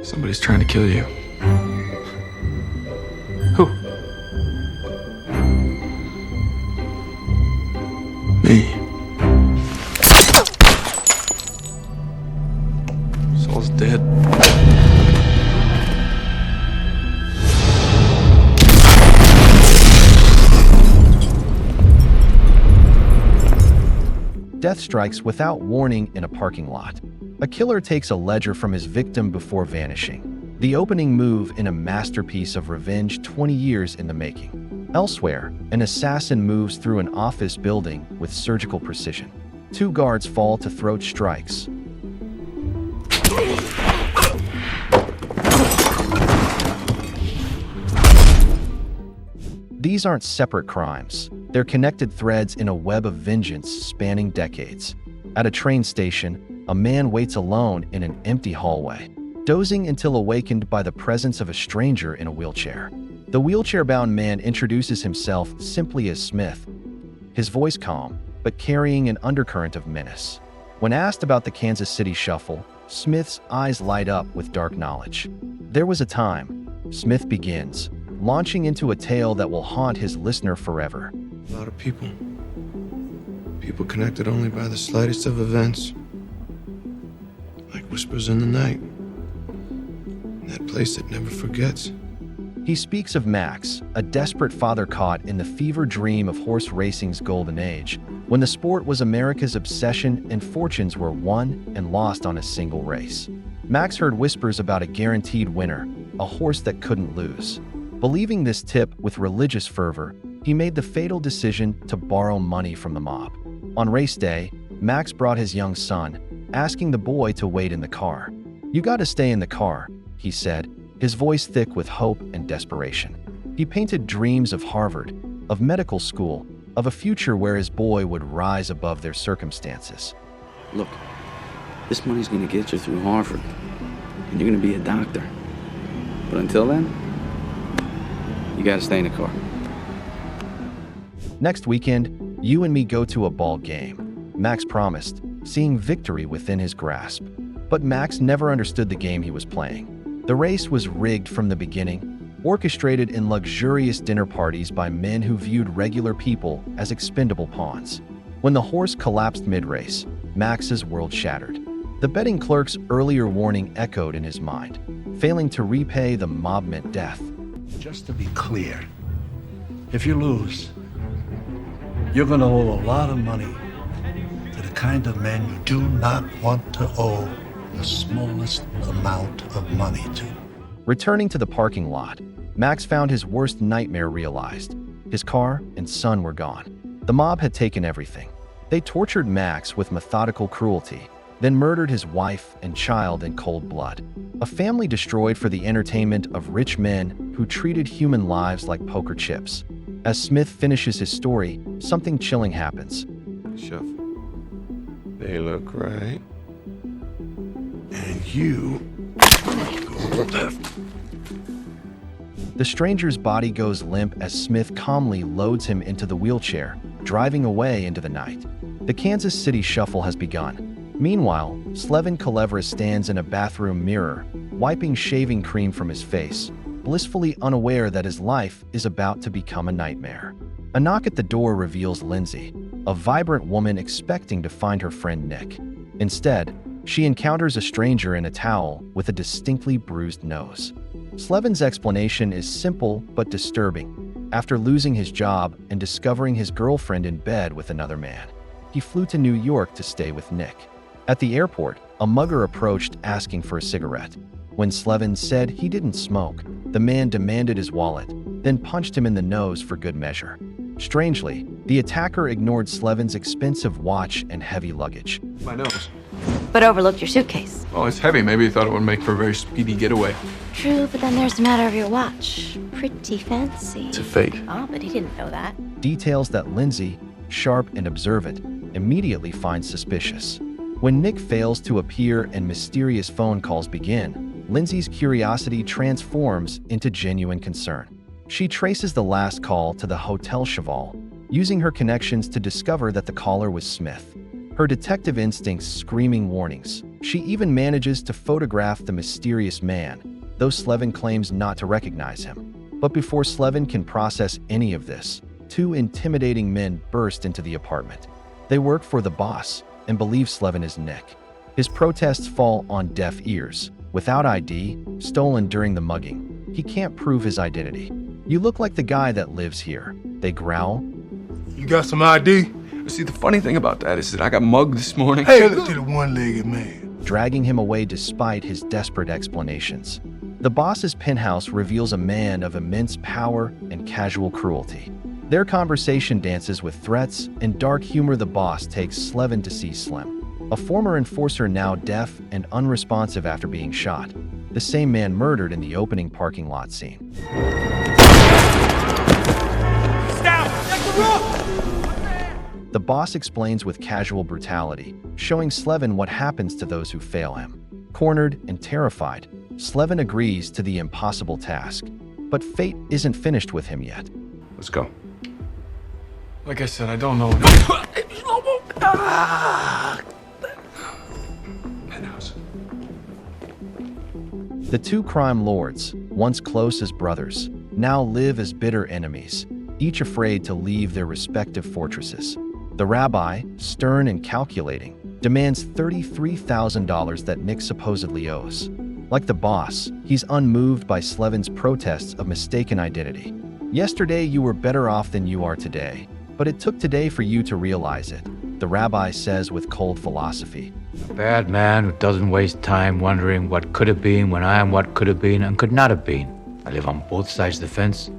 Somebody's trying to kill you. Who? Me. Saul's dead. Death strikes without warning in a parking lot. A killer takes a ledger from his victim before vanishing. The opening move in a masterpiece of revenge 20 years in the making. Elsewhere, an assassin moves through an office building with surgical precision. 2 guards fall to throat strikes. These aren't separate crimes. They're connected threads in a web of vengeance spanning decades. At a train station, a man waits alone in an empty hallway, dozing until awakened by the presence of a stranger in a wheelchair. The wheelchair-bound man introduces himself simply as Smith, his voice calm, but carrying an undercurrent of menace. When asked about the Kansas City Shuffle, Smith's eyes light up with dark knowledge. There was a time, Smith begins, launching into a tale that will haunt his listener forever. A lot of people. People connected only by the slightest of events. Like whispers in the night. That place that never forgets. He speaks of Max, a desperate father caught in the fever dream of horse racing's golden age, when the sport was America's obsession and fortunes were won and lost on a single race. Max heard whispers about a guaranteed winner, a horse that couldn't lose. Believing this tip with religious fervor, he made the fatal decision to borrow money from the mob. On race day, Max brought his young son, asking the boy to wait in the car. "You gotta stay in the car," he said, his voice thick with hope and desperation. He painted dreams of Harvard, of medical school, of a future where his boy would rise above their circumstances. Look, this money's gonna get you through Harvard, and you're gonna be a doctor. But until then, you gotta stay in the car. Next weekend, you and me go to a ball game, Max promised, seeing victory within his grasp. But Max never understood the game he was playing. The race was rigged from the beginning, orchestrated in luxurious dinner parties by men who viewed regular people as expendable pawns. When the horse collapsed mid-race, Max's world shattered. The betting clerk's earlier warning echoed in his mind. Failing to repay the mob meant death. Just to be clear, if you lose, you're going to owe a lot of money to the kind of men you do not want to owe the smallest amount of money to. Returning to the parking lot, Max found his worst nightmare realized. His car and son were gone. The mob had taken everything. They tortured Max with methodical cruelty, then murdered his wife and child in cold blood. A family destroyed for the entertainment of rich men who treated human lives like poker chips. As Smith finishes his story, something chilling happens. Shuffle. They look right. And you go left. The stranger's body goes limp as Smith calmly loads him into the wheelchair, driving away into the night. The Kansas City Shuffle has begun. Meanwhile, Slevin Kelevra stands in a bathroom mirror, wiping shaving cream from his face, blissfully unaware that his life is about to become a nightmare. A knock at the door reveals Lindsay, a vibrant woman expecting to find her friend Nick. Instead, she encounters a stranger in a towel with a distinctly bruised nose. Slevin's explanation is simple but disturbing. After losing his job and discovering his girlfriend in bed with another man, he flew to New York to stay with Nick. At the airport, a mugger approached asking for a cigarette. When Slevin said he didn't smoke, the man demanded his wallet, then punched him in the nose for good measure. Strangely, the attacker ignored Slevin's expensive watch and heavy luggage. My nose. But overlooked your suitcase. Oh, it's heavy. Maybe he thought it would make for a very speedy getaway. True, but then there's the matter of your watch. Pretty fancy. It's a fake. Oh, but he didn't know that. Details that Lindsay, sharp and observant, immediately finds suspicious. When Nick fails to appear and mysterious phone calls begin, Lindsay's curiosity transforms into genuine concern. She traces the last call to the Hotel Cheval, using her connections to discover that the caller was Smith. Her detective instincts screaming warnings. She even manages to photograph the mysterious man, though Slevin claims not to recognize him. But before Slevin can process any of this, two intimidating men burst into the apartment. They work for the boss and believe Slevin is Nick. His protests fall on deaf ears. Without ID, stolen during the mugging, he can't prove his identity. "You look like the guy that lives here," they growl. You got some ID? See, the funny thing about that is that I got mugged this morning. Hey, look to the one-legged man. Dragging him away despite his desperate explanations. The boss's penthouse reveals a man of immense power and casual cruelty. Their conversation dances with threats and dark humor. The boss takes Slevin to see Slim, a former enforcer now deaf and unresponsive after being shot, the same man murdered in the opening parking lot scene. The boss explains with casual brutality, showing Slevin what happens to those who fail him. Cornered and terrified, Slevin agrees to the impossible task. But fate isn't finished with him yet. Let's go. Like I said, I don't know. Penthouse. The two crime lords, once close as brothers, now live as bitter enemies, each afraid to leave their respective fortresses. The rabbi, stern and calculating, demands $33,000 that Nick supposedly owes. Like the boss, he's unmoved by Slevin's protests of mistaken identity. "Yesterday you were better off than you are today, but it took today for you to realize it," the rabbi says with cold philosophy. A bad man who doesn't waste time wondering what could have been when I am what could have been and could not have been. I live on both sides of the fence.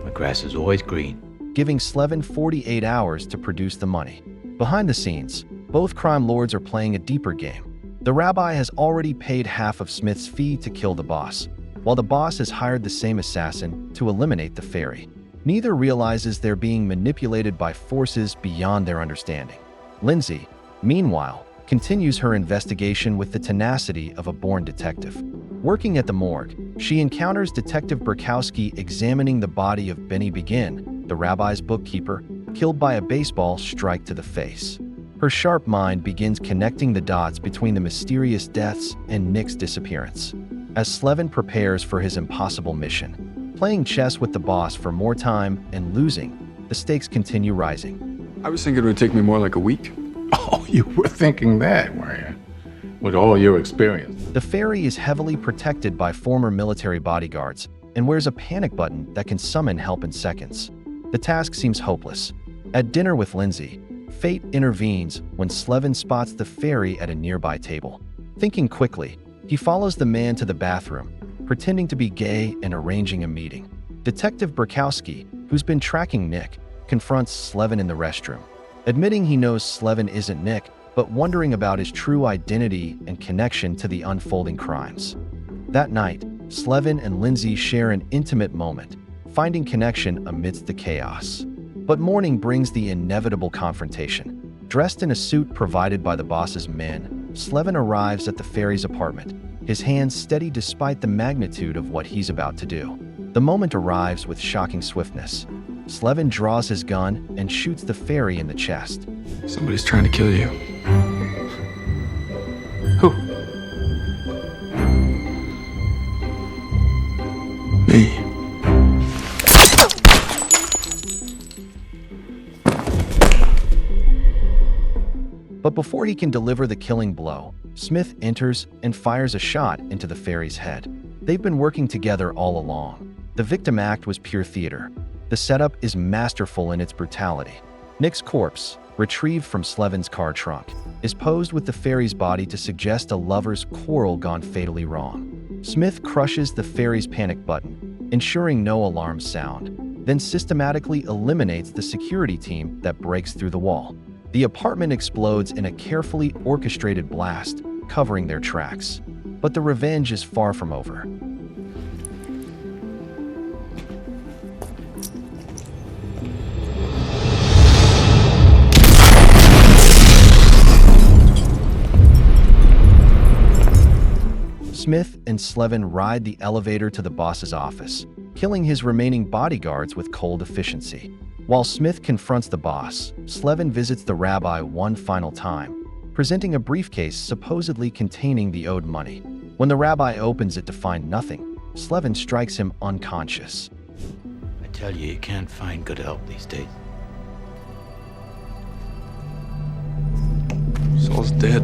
The grass is always green. Giving Slevin 48 hours to produce the money. Behind the scenes, both crime lords are playing a deeper game. The rabbi has already paid half of Smith's fee to kill the boss, while the boss has hired the same assassin to eliminate the ferry. Neither realizes they're being manipulated by forces beyond their understanding. Lindsay, meanwhile, continues her investigation with the tenacity of a born detective. Working at the morgue, she encounters Detective Brikowski examining the body of Benny Begin, the rabbi's bookkeeper, killed by a baseball strike to the face. Her sharp mind begins connecting the dots between the mysterious deaths and Nick's disappearance. As Slevin prepares for his impossible mission, playing chess with the boss for more time and losing, the stakes continue rising. I was thinking it would take me more like a week. Oh, you were thinking that, were you? With all your experience. The ferry is heavily protected by former military bodyguards and wears a panic button that can summon help in seconds. The task seems hopeless. At dinner with Lindsay, fate intervenes when Slevin spots the ferry at a nearby table. Thinking quickly, he follows the man to the bathroom, pretending to be gay and arranging a meeting. Detective Brikowski, who's been tracking Nick, confronts Slevin in the restroom. Admitting he knows Slevin isn't Nick, but wondering about his true identity and connection to the unfolding crimes. That night, Slevin and Lindsay share an intimate moment, finding connection amidst the chaos. But morning brings the inevitable confrontation. Dressed in a suit provided by the boss's men, Slevin arrives at the ferry's apartment, his hands steady despite the magnitude of what he's about to do. The moment arrives with shocking swiftness. Slevin draws his gun and shoots the ferry in the chest. Somebody's trying to kill you. Who? Me. But before he can deliver the killing blow, Smith enters and fires a shot into the ferry's head. They've been working together all along. The victim act was pure theater. The setup is masterful in its brutality. Nick's corpse, retrieved from Slevin's car trunk, is posed with the ferry's body to suggest a lover's quarrel gone fatally wrong. Smith crushes the ferry's panic button, ensuring no alarms sound, then systematically eliminates the security team that breaks through the wall. The apartment explodes in a carefully orchestrated blast, covering their tracks. But the revenge is far from over. Smith and Slevin ride the elevator to the boss's office, killing his remaining bodyguards with cold efficiency. While Smith confronts the boss, Slevin visits the rabbi one final time, presenting a briefcase supposedly containing the owed money. When the rabbi opens it to find nothing, Slevin strikes him unconscious. I tell you, you can't find good help these days. Saul's dead.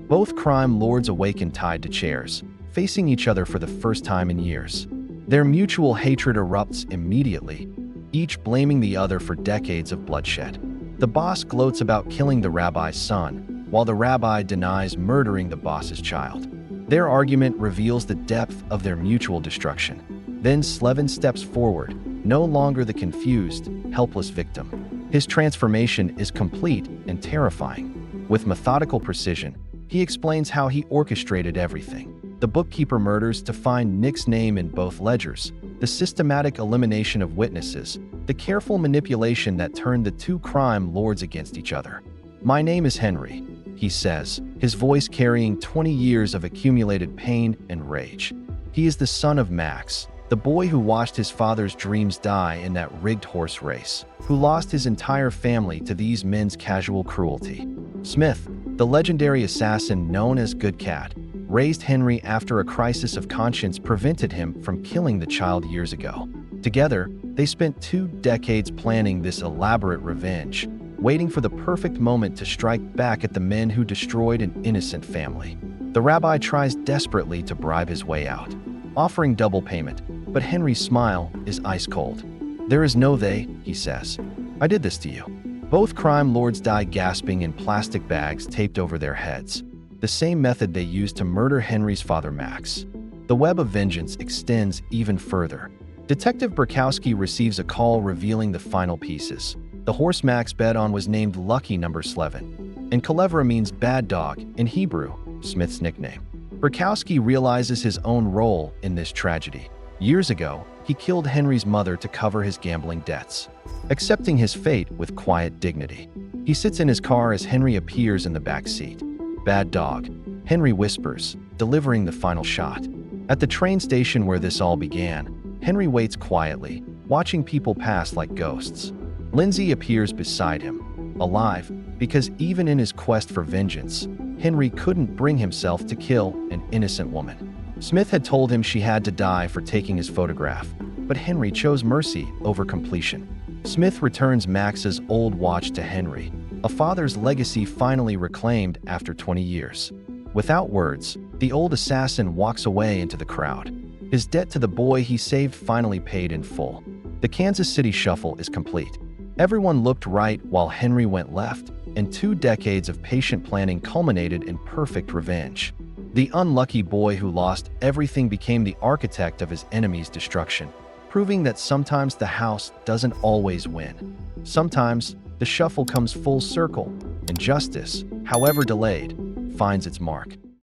Both crime lords awaken tied to chairs, facing each other for the first time in years. Their mutual hatred erupts immediately, each blaming the other for decades of bloodshed. The boss gloats about killing the rabbi's son, while the rabbi denies murdering the boss's child. Their argument reveals the depth of their mutual destruction. Then Slevin steps forward, no longer the confused, helpless victim. His transformation is complete and terrifying. With methodical precision, he explains how he orchestrated everything. The bookkeeper murders to find Nick's name in both ledgers, the systematic elimination of witnesses, the careful manipulation that turned the two crime lords against each other. "My name is Henry," he says, his voice carrying 20 years of accumulated pain and rage. He is the son of Max, the boy who watched his father's dreams die in that rigged horse race, who lost his entire family to these men's casual cruelty. Smith, the legendary assassin known as Goodkat, raised Henry after a crisis of conscience prevented him from killing the child years ago. Together, they spent 2 decades planning this elaborate revenge, waiting for the perfect moment to strike back at the men who destroyed an innocent family. The rabbi tries desperately to bribe his way out, offering double payment, but Henry's smile is ice cold. "There is no they," he says. "I did this to you." Both crime lords die gasping in plastic bags taped over their heads, the same method they used to murder Henry's father Max. The web of vengeance extends even further. Detective Brikowski receives a call revealing the final pieces. The horse Max bet on was named Lucky Number Slevin, and Kelevra means bad dog in Hebrew, Smith's nickname. Brikowski realizes his own role in this tragedy. Years ago, he killed Henry's mother to cover his gambling debts, accepting his fate with quiet dignity. He sits in his car as Henry appears in the back seat. "Bad dog," Henry whispers, delivering the final shot. At the train station where this all began, Henry waits quietly, watching people pass like ghosts. Lindsay appears beside him, alive, because even in his quest for vengeance, Henry couldn't bring himself to kill an innocent woman. Smith had told him she had to die for taking his photograph, but Henry chose mercy over completion. Smith returns Max's old watch to Henry, a father's legacy finally reclaimed after 20 years. Without words, the old assassin walks away into the crowd. His debt to the boy he saved finally paid in full. The Kansas City Shuffle is complete. Everyone looked right while Henry went left, and 2 decades of patient planning culminated in perfect revenge. The unlucky boy who lost everything became the architect of his enemy's destruction, proving that sometimes the house doesn't always win. Sometimes the shuffle comes full circle, and justice, however delayed, finds its mark.